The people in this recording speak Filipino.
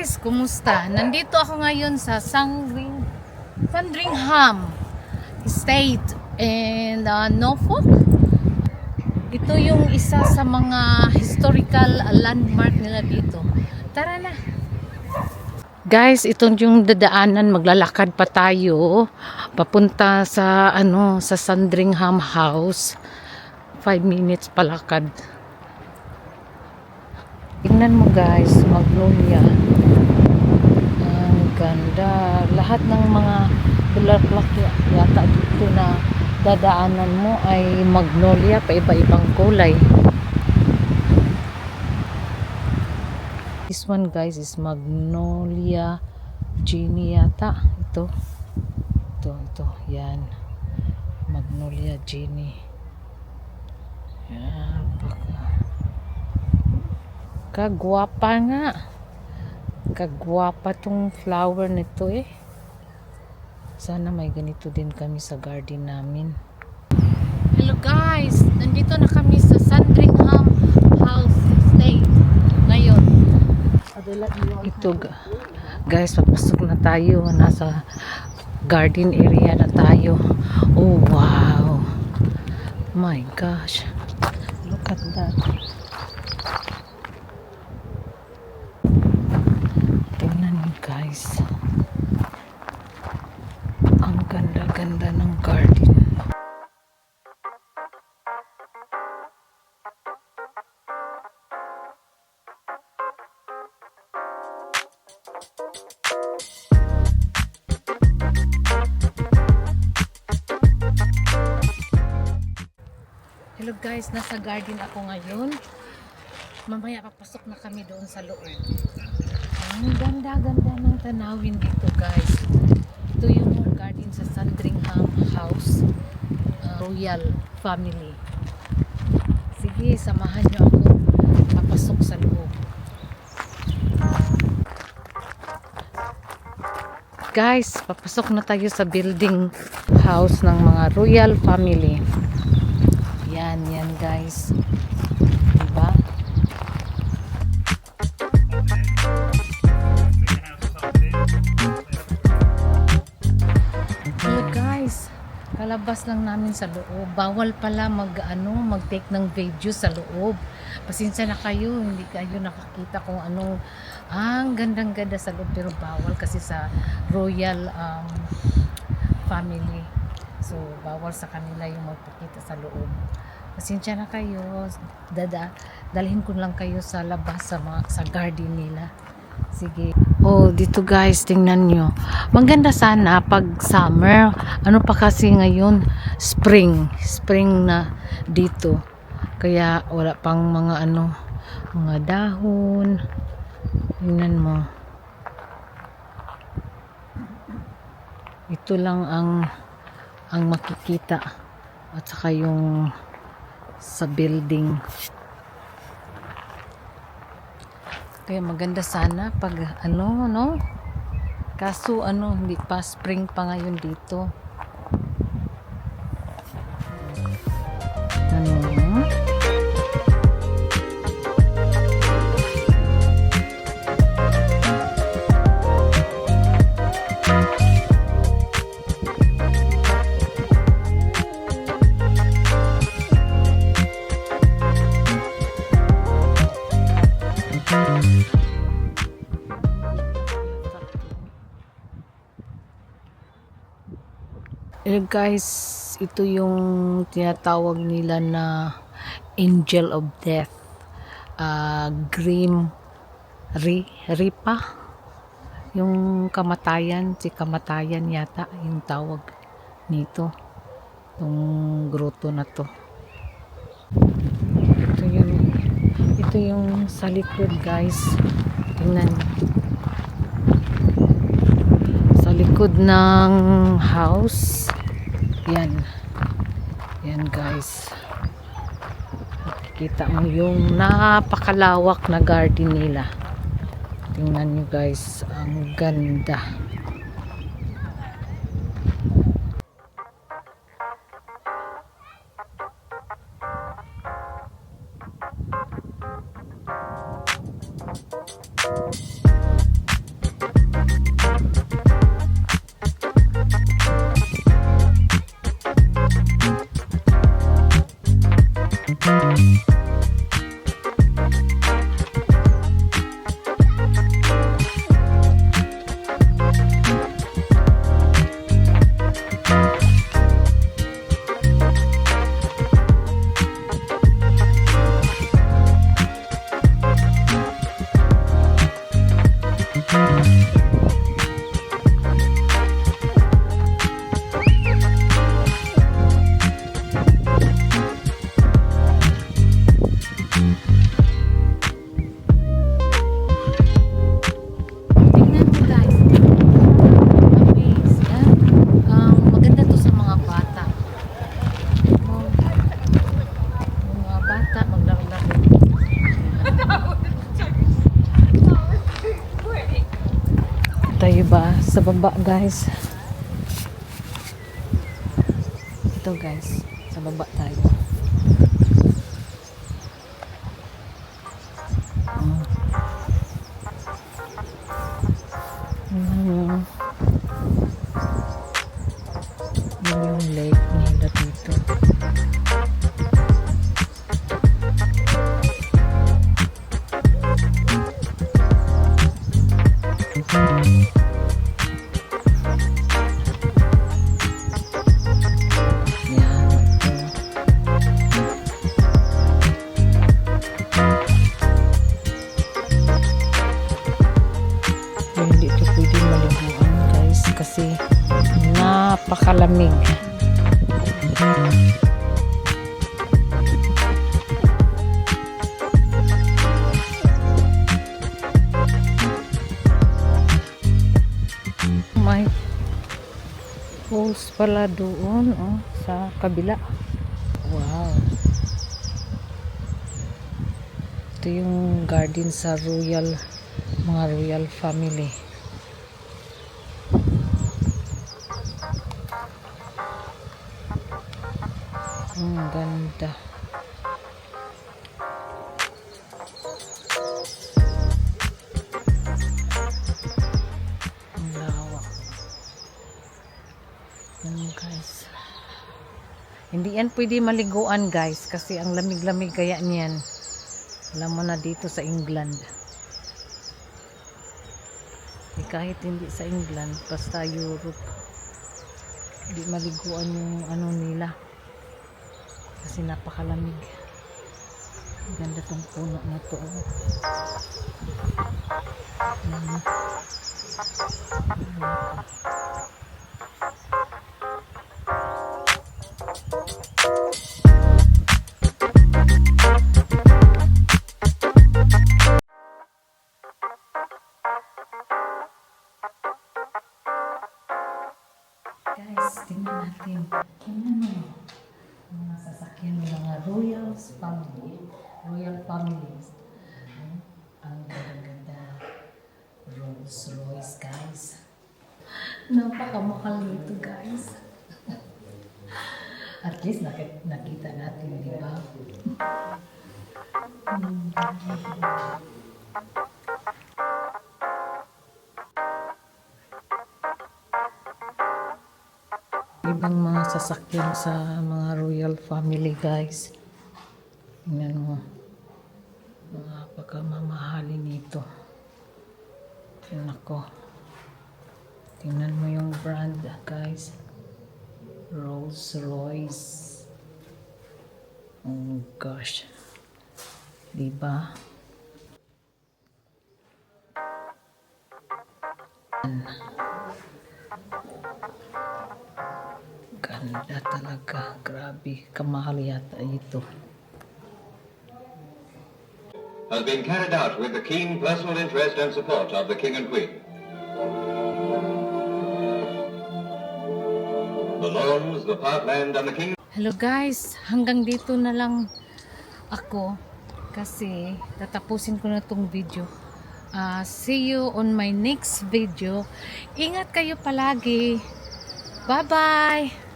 guys, kumusta? Nandito ako ngayon sa Sandringham Estate and Norfolk. Ito yung isa sa mga historical landmark nila dito. Tara na. Guys, itong yung dadaanan, maglalakad pa tayo papunta sa sa Sandringham House. 5 minutes palakad. Tingnan mo guys, magnolia. Ang ganda. Lahat ng mga bulaklak yata dito na dadaanan mo ay magnolia pa iba-ibang kulay. This one guys is magnolia genie yata. Ito. Yan. Magnolia genie. Yan. Kagwapa nga. Kagwapa tong flower nito eh. Sana may ganito din kami sa garden namin. Hello guys! Nandito na kami sa Sandringham House Estate. Ngayon. Ito guys, papasok na tayo. Nasa garden area na tayo. Oh wow! My gosh! Look at that. Guys, ang ganda-ganda ng garden. Hello guys, nasa garden ako ngayon. Mamaya papasok na kami doon sa loob. Ang ganda-ganda ng tanawin dito guys. Ito yung garden sa Sandringham House, Royal Family. Sige, samahan nyo ako papasok sa loob. Guys, papasok na tayo sa building house ng mga Royal Family. Yan guys. Diba? Kalabas lang namin sa loob. Bawal pala mag-take ng video sa loob. Pasensya na kayo, hindi kayo nakakita kung anong ang gandang-ganda sa loob, pero bawal kasi sa royal family. So bawal sa kanila yung magpakita sa loob. Pasensya na kayo. Dalhin ko lang kayo sa labas sa garden nila. Sige. Oh, dito guys, tingnan nyo. Maganda sana pag summer. Ano pa kasi ngayon? Spring na dito. Kaya wala pang mga mga dahon. Tingnan mo. Ito lang ang makikita. At saka yung sa building. Kaya maganda sana pag no? Kaso hindi pa spring pa ngayon dito. Guys, ito yung tinatawag nila na Angel of Death. Grim Reaper. Yung kamatayan, si kamatayan yata yung tawag nito. Yung grotto na to. Ito yung sa likod guys. Tingnan. Sa likod ng house. Yan guys. Makikita mo yung napakalawak na garden nila. Tingnan nyo guys, ang ganda. sa baba guys. Ito guys, sa baba tayo. Yun yung lake nila dito. Hindi ito pwede maliguan guys kasi napakalamig. May falls pala doon sa kabila. Wow, ito yung garden sa mga royal family. Ang ganda. Ang lawak. Guys, hindi yan pwede maliguan guys kasi ang lamig-lamig kaya niyan. Alam mo na dito sa England. Kahit hindi sa England, basta Europe, hindi maliguan yung ano nila kasi napakalamig. Ganda tong puno na to. Guys, tingnan natin. Tingnan mo. Mga sasakyan ng mga royal families. Ang ganda-ganda. Rolls Royce guys. Napakamahal nito guys. At least nakita natin, di ba? Ibang mga sasakyan sa mga royal family guys. Tingnan mo. Napaka-mamahalin nito. Nako. Tingnan mo yung brand guys. Rolls Royce. Oh gosh. Diba? Ganda talaga. Grabe. Kamahal yata ito. Has been carried out with the keen personal interest and support of the King and Queen. The lawns, the parkland and the King... Hello guys, hanggang dito na lang ako kasi tatapusin ko na tong video. See you on my next video. Ingat kayo palagi. Bye bye.